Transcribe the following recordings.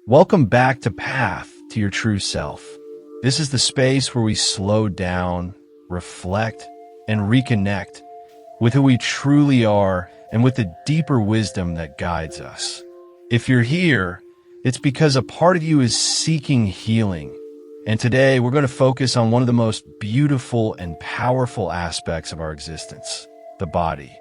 Welcome back to Path to Your True Self. This is the space where we slow down, reflect, and reconnect with who we truly are and with the deeper wisdom that guides us. If you're here, it's because a part of you is seeking healing. And today we're going to focus on one of the most beautiful and powerful aspects of our existence, the body.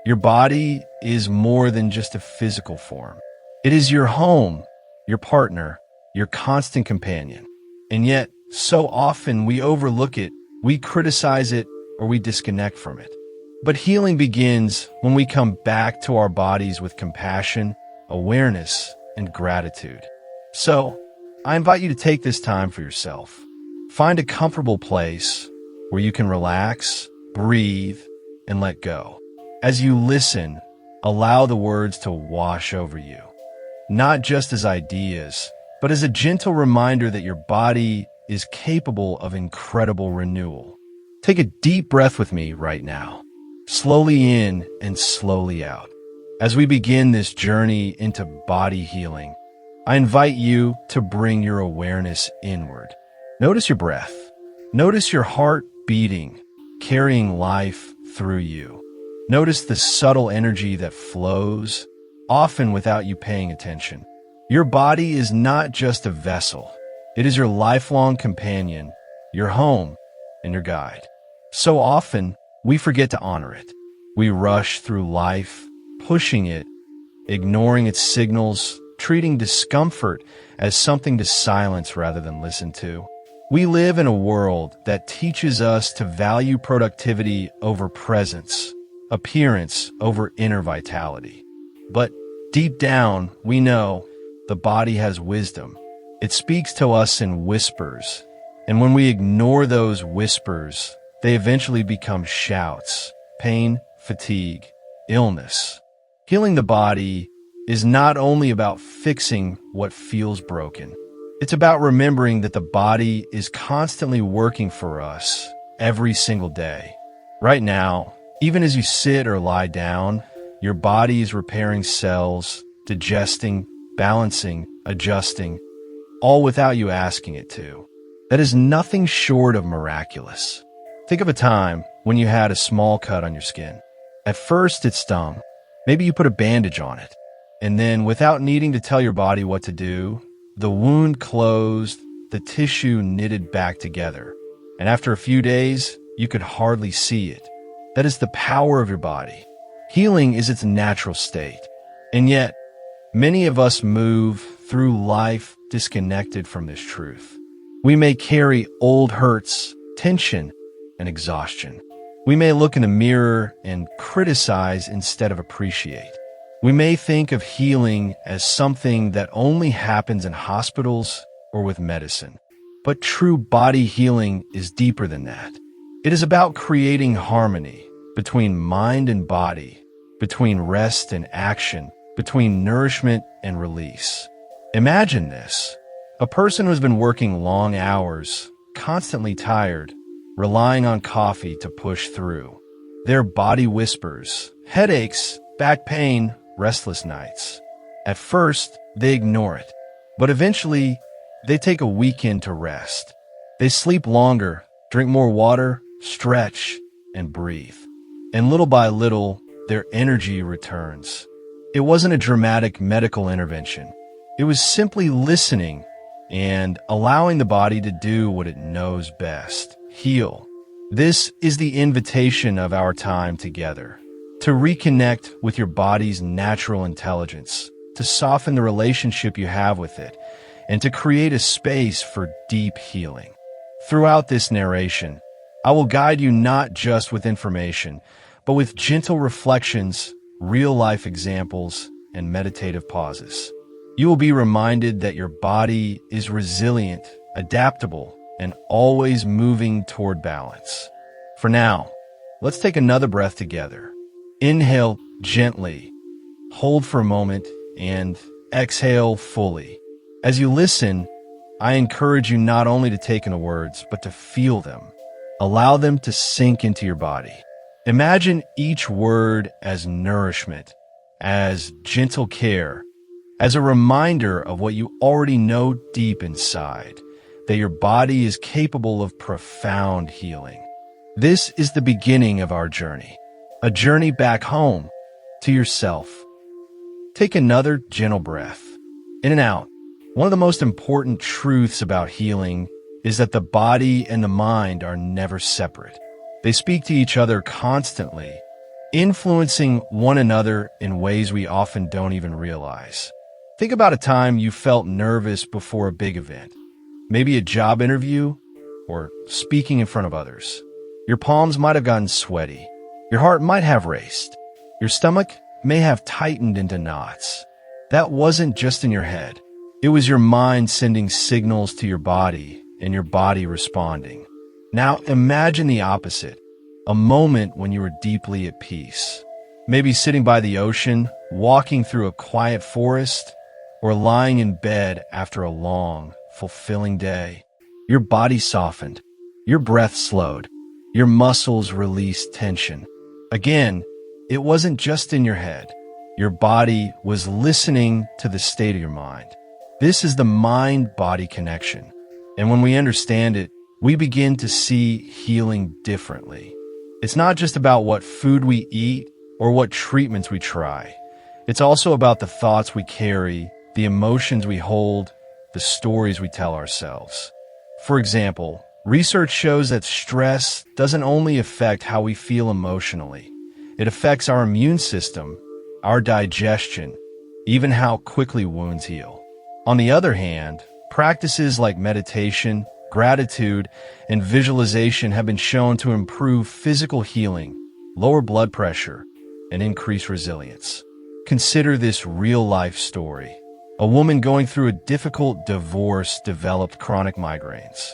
Your body is more than just a physical form. It is your home, your partner, your constant companion. And yet, so often we overlook it, we criticize it, or we disconnect from it. But healing begins when we come back to our bodies with compassion, awareness, and gratitude. So, I invite you to take this time for yourself. Find a comfortable place where you can relax, breathe, and let go. As you listen, allow the words to wash over you, not just as ideas, but as a gentle reminder that your body is capable of incredible renewal. Take a deep breath with me right now, slowly in and slowly out. As we begin this journey into body healing, I invite you to bring your awareness inward. Notice your breath. Notice your heart beating, carrying life through you. Notice the subtle energy that flows, often without you paying attention. Your body is not just a vessel. It is your lifelong companion, your home, and your guide. So often, we forget to honor it. We rush through life, pushing it, ignoring its signals, treating discomfort as something to silence rather than listen to. We live in a world that teaches us to value productivity over presence, appearance over inner vitality. But deep down, we know the body has wisdom. It speaks to us in whispers, and when we ignore those whispers, they eventually become shouts, pain, fatigue, illness. Healing the body is not only about fixing what feels broken. It's about remembering that the body is constantly working for us every single day. Right now, even as you sit or lie down, your body is repairing cells, digesting, balancing, adjusting, all without you asking it to. That is nothing short of miraculous. Think of a time when you had a small cut on your skin. At first, it stung. Maybe you put a bandage on it. And then, without needing to tell your body what to do, the wound closed, the tissue knitted back together. And after a few days, you could hardly see it. That is the power of your body. Healing is its natural state. And yet, many of us move through life disconnected from this truth. We may carry old hurts, tension, and exhaustion. We may look in the mirror and criticize instead of appreciate. We may think of healing as something that only happens in hospitals or with medicine. But true body healing is deeper than that. It is about creating harmony between mind and body, between rest and action, between nourishment and release. Imagine this: a person who has been working long hours, constantly tired, relying on coffee to push through. Their body whispers, headaches, back pain, restless nights. At first, they ignore it, but eventually, they take a weekend to rest. They sleep longer, drink more water, stretch, and breathe. And little by little, their energy returns. It wasn't a dramatic medical intervention. It was simply listening and allowing the body to do what it knows best: heal. This is the invitation of our time together, to reconnect with your body's natural intelligence, to soften the relationship you have with it, and to create a space for deep healing. Throughout this narration, I will guide you not just with information, but with gentle reflections, real-life examples, and meditative pauses. You will be reminded that your body is resilient, adaptable, and always moving toward balance. For now, let's take another breath together. Inhale gently, hold for a moment, and exhale fully. As you listen, I encourage you not only to take in the words, but to feel them. Allow them to sink into your body. Imagine each word as nourishment, as gentle care, as a reminder of what you already know deep inside, that your body is capable of profound healing. This is the beginning of our journey, a journey back home to yourself. Take another gentle breath, in and out. One of the most important truths about healing is that the body and the mind are never separate. They speak to each other constantly, influencing one another in ways we often don't even realize. Think about a time you felt nervous before a big event, maybe a job interview or speaking in front of others. Your palms might have gotten sweaty. Your heart might have raced. Your stomach may have tightened into knots. That wasn't just in your head. It was your mind sending signals to your body and your body responding. Now imagine the opposite, a moment when you were deeply at peace. Maybe sitting by the ocean, walking through a quiet forest, or lying in bed after a long, fulfilling day. Your body softened, your breath slowed, your muscles released tension. Again, it wasn't just in your head. Your body was listening to the state of your mind. This is the mind-body connection. And when we understand it, we begin to see healing differently. It's not just about what food we eat or what treatments we try. It's also about the thoughts we carry, the emotions we hold, the stories we tell ourselves. For example, research shows that stress doesn't only affect how we feel emotionally. It affects our immune system, our digestion, even how quickly wounds heal. On the other hand, practices like meditation, gratitude, and visualization have been shown to improve physical healing, lower blood pressure, and increase resilience. Consider this real-life story. A woman going through a difficult divorce developed chronic migraines.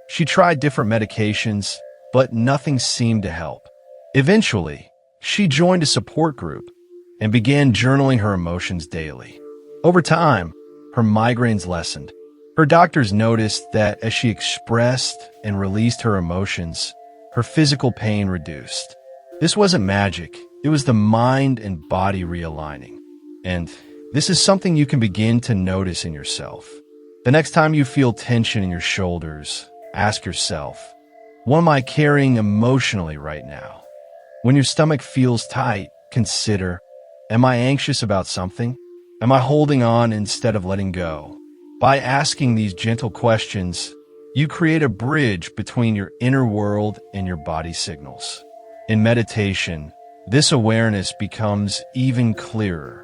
She tried different medications, but nothing seemed to help. Eventually, she joined a support group and began journaling her emotions daily. Over time, her migraines lessened. Her doctors noticed that as she expressed and released her emotions, her physical pain reduced. This wasn't magic. It was the mind and body realigning. And this is something you can begin to notice in yourself. The next time you feel tension in your shoulders, ask yourself, what am I carrying emotionally right now? When your stomach feels tight, consider, am I anxious about something? Am I holding on instead of letting go? By asking these gentle questions, you create a bridge between your inner world and your body signals. In meditation, this awareness becomes even clearer.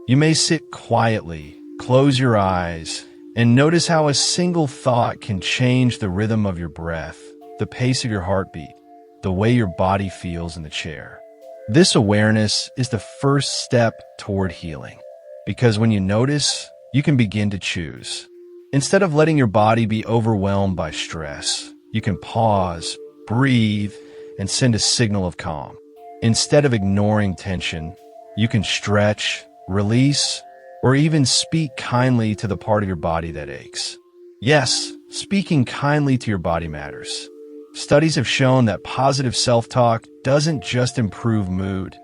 You may sit quietly, close your eyes, and notice how a single thought can change the rhythm of your breath, the pace of your heartbeat, the way your body feels in the chair. This awareness is the first step toward healing, because when you notice, you can begin to choose. Instead of letting your body be overwhelmed by stress, you can pause, breathe, and send a signal of calm. Instead of ignoring tension, you can stretch, release, or even speak kindly to the part of your body that aches. Yes, speaking kindly to your body matters. Studies have shown that positive self-talk doesn't just improve mood.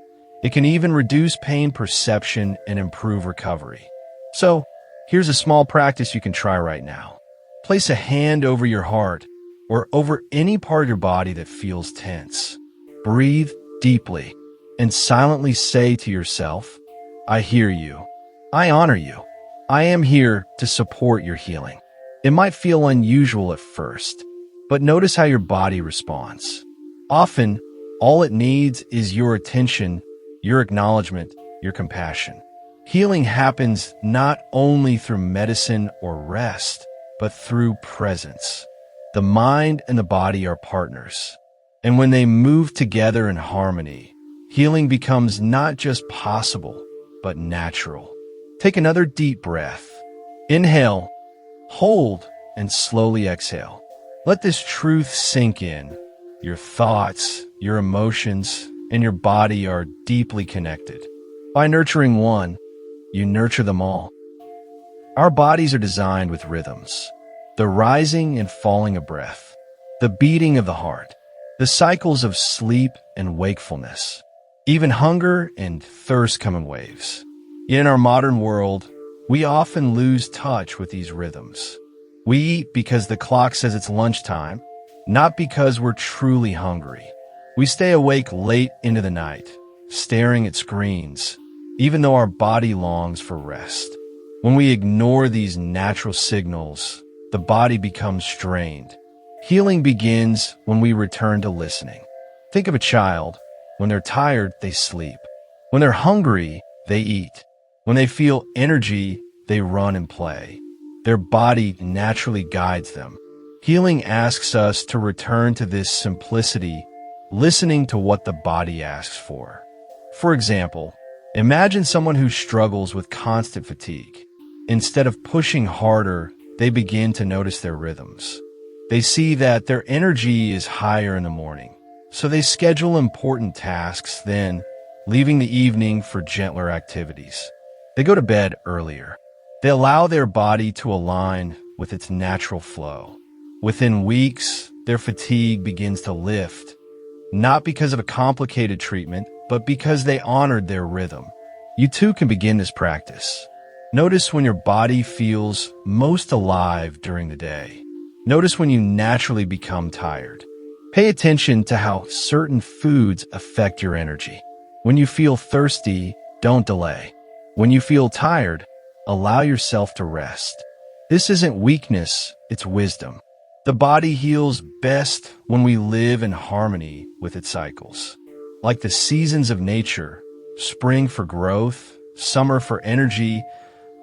It can even reduce pain perception and improve recovery. So, here's a small practice you can try right now. Place a hand over your heart or over any part of your body that feels tense. Breathe deeply and silently say to yourself, I hear you. I honor you. I am here to support your healing. It might feel unusual at first, but notice how your body responds. Often, all it needs is your attention, your acknowledgement, your compassion. Healing happens not only through medicine or rest, but through presence. The mind and the body are partners. And when they move together in harmony, healing becomes not just possible, but natural. Take another deep breath. Inhale, hold, and slowly exhale. Let this truth sink in. Your thoughts, your emotions, and your body are deeply connected. By nurturing one, you nurture them all. Our bodies are designed with rhythms. The rising and falling of breath, the beating of the heart, the cycles of sleep and wakefulness. Even hunger and thirst come in waves. Yet in our modern world, We often lose touch with these rhythms. We eat because the clock says it's lunchtime, not because we're truly hungry. We stay awake late into the night, staring at screens, even though our body longs for rest. When we ignore these natural signals, the body becomes strained. Healing begins when we return to listening. Think of a child. When they're tired, they sleep. When they're hungry, they eat. When they feel energy, they run and play. Their body naturally guides them. Healing asks us to return to this simplicity, listening to what the body asks for. For example, imagine someone who struggles with constant fatigue. Instead of pushing harder, they begin to notice their rhythms. They see that their energy is higher in the morning, so they schedule important tasks, then leaving the evening for gentler activities. They go to bed earlier. They allow their body to align with its natural flow. Within weeks, their fatigue begins to lift, not because of a complicated treatment, but because they honored their rhythm. You too can begin this practice. Notice when your body feels most alive during the day. Notice when you naturally become tired. Pay attention to how certain foods affect your energy. When you feel thirsty, don't delay. When you feel tired, allow yourself to rest. This isn't weakness, it's wisdom. The body heals best when we live in harmony with its cycles. Like the seasons of nature, spring for growth, summer for energy,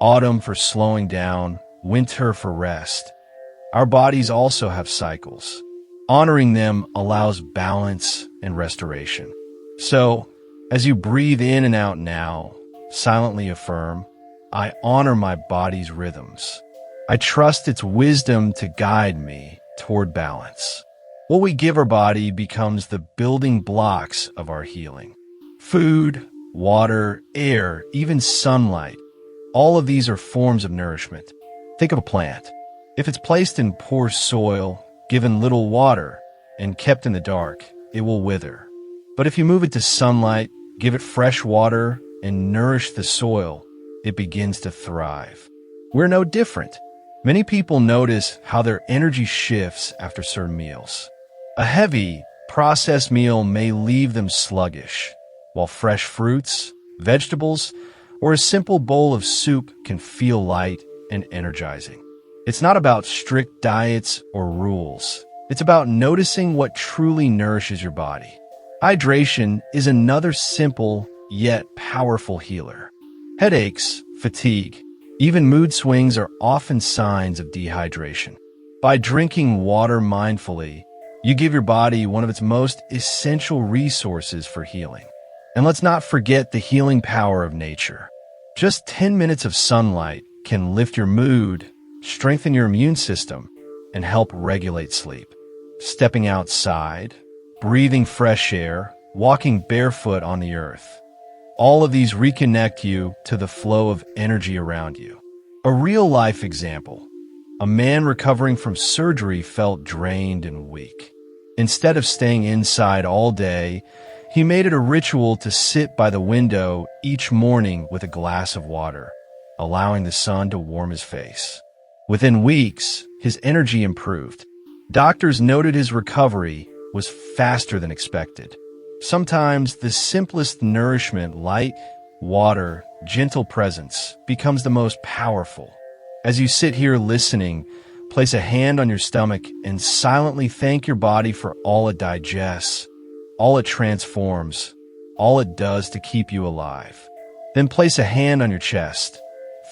autumn for slowing down, winter for rest. Our bodies also have cycles. Honoring them allows balance and restoration. So, as you breathe in and out now, silently affirm, I honor my body's rhythms. I trust its wisdom to guide me toward balance. What we give our body becomes the building blocks of our healing. Food, water, air, even sunlight. All of these are forms of nourishment. Think of a plant. If it's placed in poor soil, given little water, and kept in the dark, it will wither. But if you move it to sunlight, give it fresh water, and nourish the soil, it begins to thrive. We're no different. Many people notice how their energy shifts after certain meals. A heavy, processed meal may leave them sluggish, while fresh fruits, vegetables, or a simple bowl of soup can feel light and energizing. It's not about strict diets or rules. It's about noticing what truly nourishes your body. Hydration is another simple yet powerful healer. Headaches, fatigue, even mood swings are often signs of dehydration. By drinking water mindfully, you give your body one of its most essential resources for healing. And let's not forget the healing power of nature. Just 10 minutes of sunlight can lift your mood, strengthen your immune system, and help regulate sleep. Stepping outside, breathing fresh air, walking barefoot on the earth. All of these reconnect you to the flow of energy around you. A real-life example. A man recovering from surgery felt drained and weak. Instead of staying inside all day, he made it a ritual to sit by the window each morning with a glass of water, allowing the sun to warm his face. Within weeks, his energy improved. Doctors noted his recovery was faster than expected. Sometimes the simplest nourishment, light, water, gentle presence, becomes the most powerful. As you sit here listening, place a hand on your stomach and silently thank your body for all it digests, all it transforms, all it does to keep you alive. Then place a hand on your chest,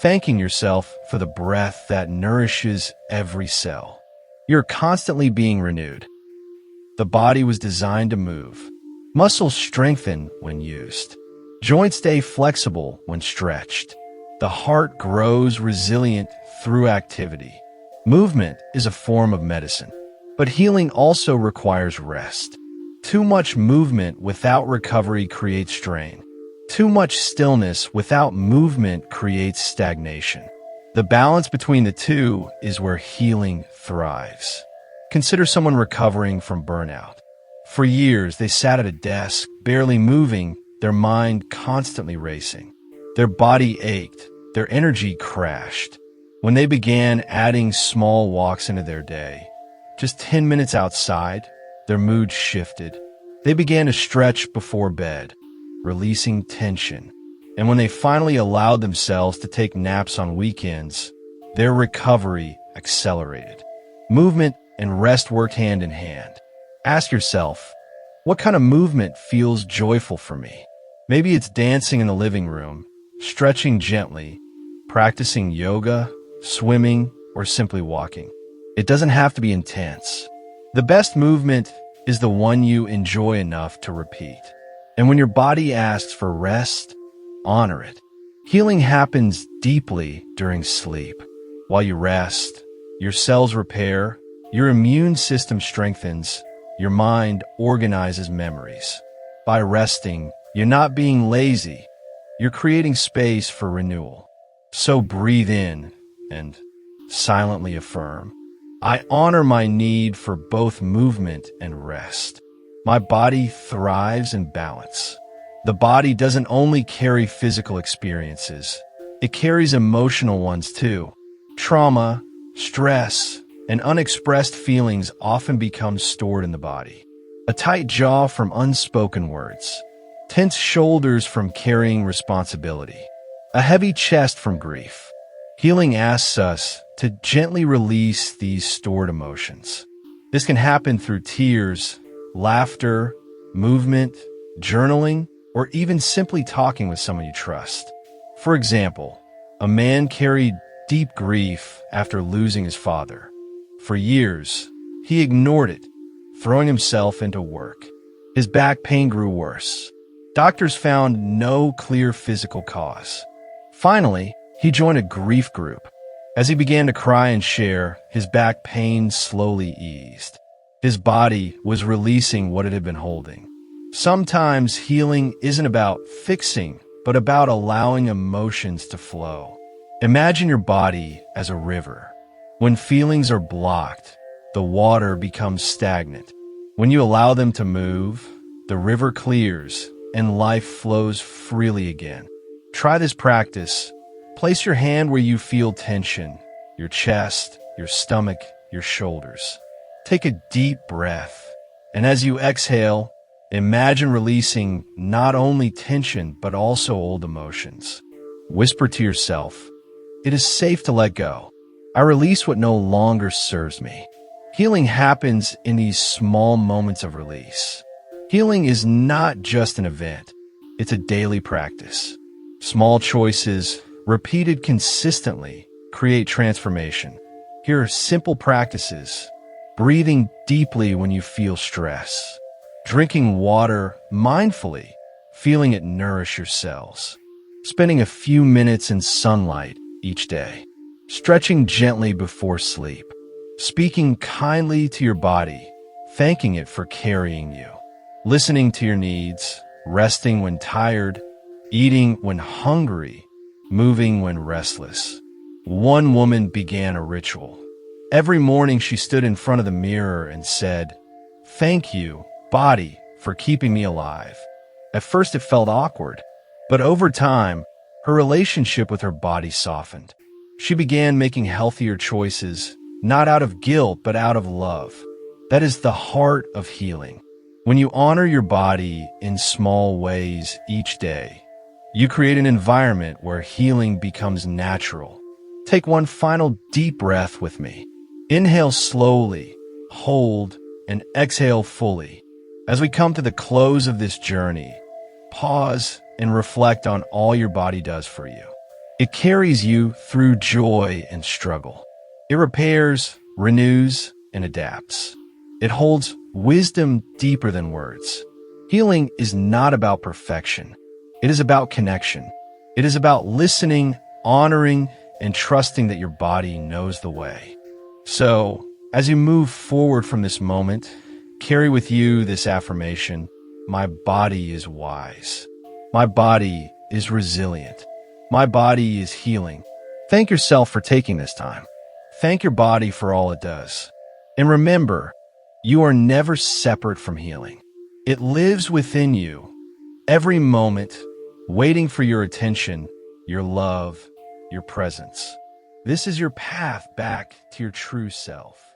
thanking yourself for the breath that nourishes every cell. You're constantly being renewed. The body was designed to move. Muscles strengthen when used. Joints stay flexible when stretched. The heart grows resilient through activity. Movement is a form of medicine, but healing also requires rest. Too much movement without recovery creates strain. Too much stillness without movement creates stagnation. The balance between the two is where healing thrives. Consider someone recovering from burnout. For years, they sat at a desk, barely moving, their mind constantly racing. Their body ached, their energy crashed. When they began adding small walks into their day, just 10 minutes outside, their mood shifted. They began to stretch before bed, releasing tension. And when they finally allowed themselves to take naps on weekends, their recovery accelerated. Movement and rest worked hand in hand. Ask yourself, what kind of movement feels joyful for me? Maybe it's dancing in the living room, stretching gently, practicing yoga, swimming, or simply walking. It doesn't have to be intense. The best movement is the one you enjoy enough to repeat. And when your body asks for rest, honor it. Healing happens deeply during sleep. While you rest, your cells repair, your immune system strengthens, your mind organizes memories. By resting, you're not being lazy. You're creating space for renewal. So breathe in and silently affirm, I honor my need for both movement and rest. My body thrives in balance. The body doesn't only carry physical experiences, it carries emotional ones too. Trauma, stress, and unexpressed feelings often become stored in the body. A tight jaw from unspoken words, tense shoulders from carrying responsibility, a heavy chest from grief. Healing asks us to gently release these stored emotions. This can happen through tears, laughter, movement, journaling, or even simply talking with someone you trust. For example, a man carried deep grief after losing his father. For years, he ignored it, throwing himself into work. His back pain grew worse. Doctors found no clear physical cause. Finally, he joined a grief group. As he began to cry and share, his back pain slowly eased. His body was releasing what it had been holding. Sometimes healing isn't about fixing, but about allowing emotions to flow. Imagine your body as a river. When feelings are blocked, the water becomes stagnant. When you allow them to move, the river clears and life flows freely again. Try this practice. Place your hand where you feel tension, your chest, your stomach, your shoulders. Take a deep breath, and as you exhale, imagine releasing not only tension but also old emotions. Whisper to yourself, it is safe to let go. I release what no longer serves me. Healing happens in these small moments of release. Healing is not just an event, it's a daily practice. Small choices, repeated consistently, create transformation. Here are simple practices. Breathing deeply when you feel stress. Drinking water mindfully, feeling it nourish your cells. Spending a few minutes in sunlight each day. Stretching gently before sleep. Speaking kindly to your body, thanking it for carrying you. Listening to your needs, resting when tired, eating when hungry, moving when restless. One woman began a ritual. Every morning she stood in front of the mirror and said, "Thank you, body, for keeping me alive." At first it felt awkward, but over time, her relationship with her body softened. She began making healthier choices, not out of guilt, but out of love. That is the heart of healing. When you honor your body in small ways each day, you create an environment where healing becomes natural. Take one final deep breath with me. Inhale slowly, hold, and exhale fully. As we come to the close of this journey, pause and reflect on all your body does for you. It carries you through joy and struggle. It repairs, renews, and adapts. It holds wisdom deeper than words. Healing is not about perfection. It is about connection. It is about listening, honoring, and trusting that your body knows the way. So, as you move forward from this moment, carry with you this affirmation: my body is wise. My body is resilient. My body is healing. Thank yourself for taking this time. Thank your body for all it does. And remember, you are never separate from healing. It lives within you, every moment, waiting for your attention, your love, your presence. This is your path back to your true self.